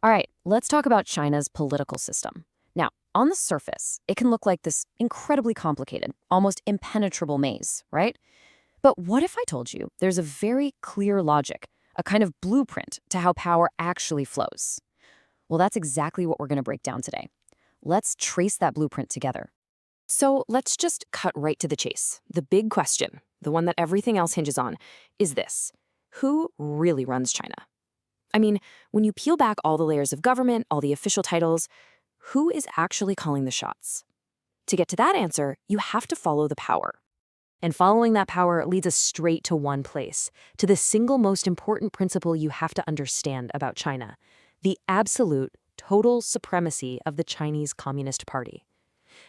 All right, let's talk about China's political system. Now, on the surface, it can look like this incredibly complicated, almost impenetrable maze, right? But what if I told you there's a very clear logic, a kind of blueprint to how power actually flows? Well, that's exactly what we're going to break down today. Let's trace that blueprint together. So let's just cut right to the chase. The big question, the one that everything else hinges on, is this: who really runs China? I mean, when you peel back all the layers of government, all the official titles, who is actually calling the shots? To get to that answer, you have to follow the power. And following that power leads us straight to one place, to the single most important principle you have to understand about China: the absolute, total supremacy of the Chinese Communist Party.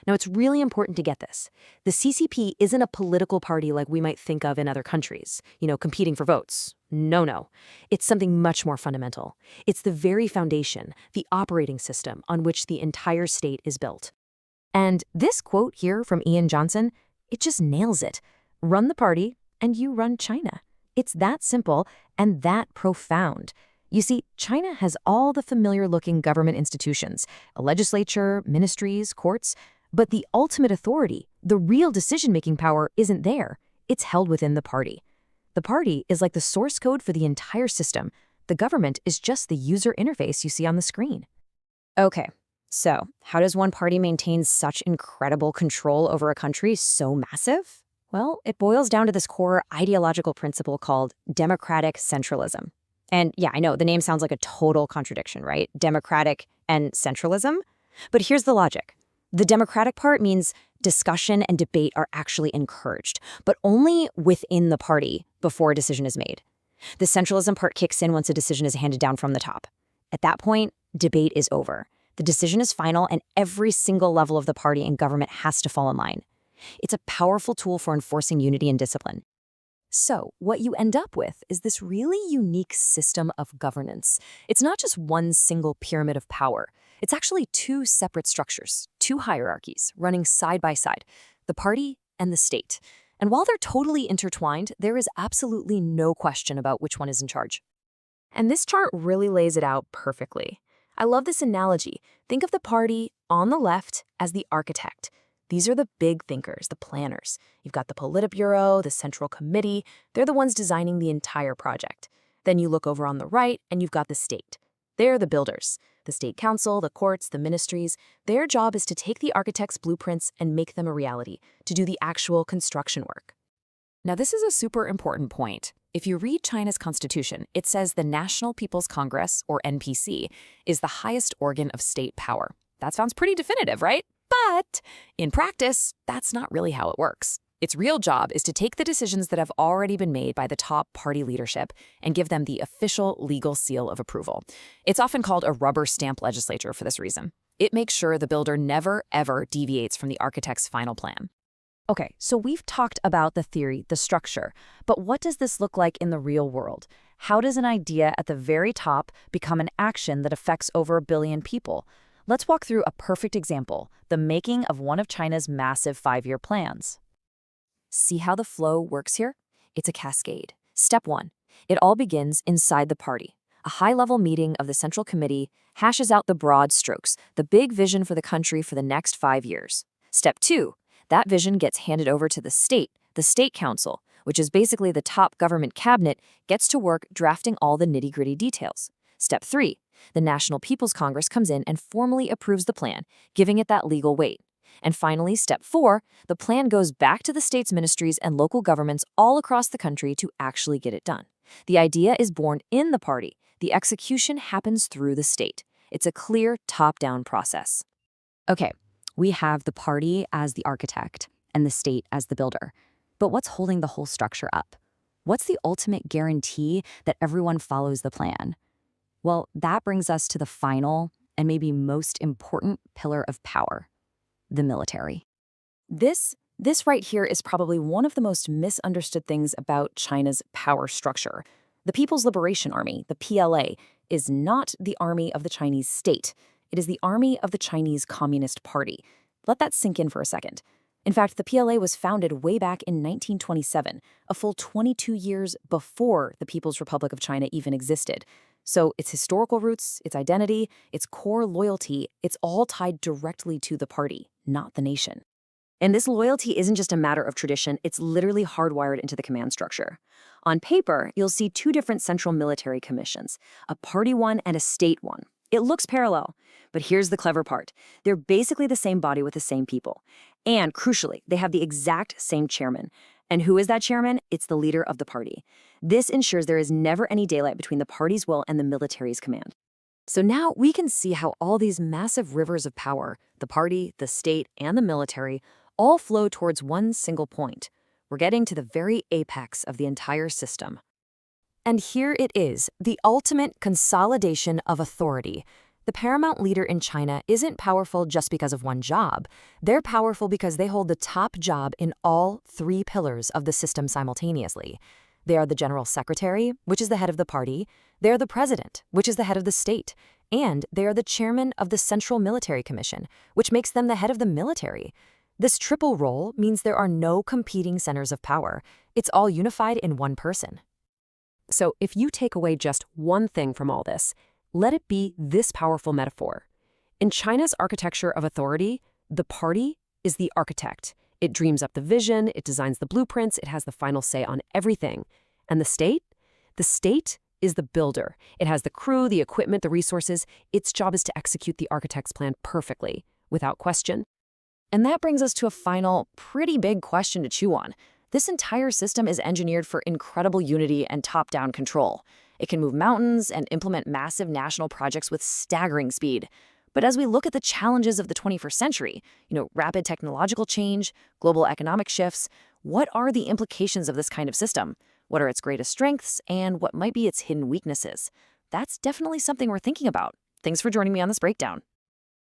Now, it's really important to get this. The CCP isn't a political party like we might think of in other countries, competing for votes. No. It's something much more fundamental. It's the very foundation, the operating system on which the entire state is built. And this quote here from Ian Johnson, it just nails it. Run the party, and you run China. It's that simple and that profound. You see, China has all the familiar-looking government institutions, a legislature, ministries, courts, but the ultimate authority, the real decision-making power, isn't there. It's held within the party. The party is like the source code for the entire system. The government is just the user interface you see on the screen. Okay, so how does one party maintain such incredible control over a country so massive? Well, it boils down to this core ideological principle called democratic centralism. And yeah, I know the name sounds like a total contradiction, right? Democratic and centralism. But here's the logic. The democratic part means discussion and debate are actually encouraged, but only within the party before a decision is made. The centralism part kicks in once a decision is handed down from the top. At that point, debate is over. The decision is final, and every single level of the party and government has to fall in line. It's a powerful tool for enforcing unity and discipline. So, what you end up with is this really unique system of governance. It's not just one single pyramid of power. It's actually two separate structures, two hierarchies, running side by side, the party and the state. And while they're totally intertwined, there is absolutely no question about which one is in charge. And this chart really lays it out perfectly. I love this analogy. Think of the party on the left as the architect. These are the big thinkers, the planners. You've got the Politburo, the Central Committee. They're the ones designing the entire project. Then you look over on the right, and you've got the state. They're the builders. The state council, the courts, the ministries. Their job is to take the architect's blueprints and make them a reality, to do the actual construction work. Now, this is a super important point. If you read China's constitution, it says the National People's Congress, or NPC, is the highest organ of state power. That sounds pretty definitive, right? But in practice, that's not really how it works. Its real job is to take the decisions that have already been made by the top party leadership and give them the official legal seal of approval. It's often called a rubber stamp legislature for this reason. It makes sure the builder never, ever deviates from the architect's final plan. Okay, so we've talked about the theory, the structure, but what does this look like in the real world? How does an idea at the very top become an action that affects over 1 billion people? Let's walk through a perfect example, the making of one of China's massive 5-year plans. See how the flow works here? It's a cascade. Step 1. It all begins inside the party. A high-level meeting of the Central Committee hashes out the broad strokes, the big vision for the country for the next 5 years. Step 2. That vision gets handed over to the State Council, which is basically the top government cabinet, gets to work drafting all the nitty-gritty details. Step 3. The National People's Congress comes in and formally approves the plan, giving it that legal weight. And finally, Step 4, the plan goes back to the state's ministries and local governments all across the country to actually get it done. The idea is born in the party. The execution happens through the state. It's a clear top-down process. Okay, we have the party as the architect and the state as the builder. But what's holding the whole structure up? What's the ultimate guarantee that everyone follows the plan? Well, that brings us to the final and maybe most important pillar of power: the military. This right here is probably one of the most misunderstood things about China's power structure. The People's Liberation Army, the PLA, is not the army of the Chinese state. It is the army of the Chinese Communist Party. Let that sink in for a second. In fact, the PLA was founded way back in 1927, a full 22 years before the People's Republic of China even existed. So its historical roots, its identity, its core loyalty, it's all tied directly to the party, not the nation. And this loyalty isn't just a matter of tradition, it's literally hardwired into the command structure. On paper, you'll see two different central military commissions, a party one and a state one. It looks parallel, but here's the clever part. They're basically the same body with the same people. And crucially, they have the exact same chairman. And who is that chairman? It's the leader of the party. This ensures there is never any daylight between the party's will and the military's command. So now we can see how all these massive rivers of power, the party, the state, and the military, all flow towards one single point. We're getting to the very apex of the entire system. And here it is, the ultimate consolidation of authority. The paramount leader in China isn't powerful just because of one job. They're powerful because they hold the top job in all three pillars of the system simultaneously. They are the General Secretary, which is the head of the party. They are the President, which is the head of the state. And they are the chairman of the Central Military Commission, which makes them the head of the military. This triple role means there are no competing centers of power. It's all unified in one person. So if you take away just one thing from all this, let it be this powerful metaphor. In China's architecture of authority, the party is the architect. It dreams up the vision, it designs the blueprints, it has the final say on everything. And the state? The state is the builder. It has the crew, the equipment, the resources. Its job is to execute the architect's plan perfectly, without question. And that brings us to a final, pretty big question to chew on. This entire system is engineered for incredible unity and top-down control. It can move mountains and implement massive national projects with staggering speed. But as we look at the challenges of the 21st century, rapid technological change, global economic shifts, what are the implications of this kind of system? What are its greatest strengths, and what might be its hidden weaknesses? That's definitely something we're thinking about. Thanks for joining me on this breakdown.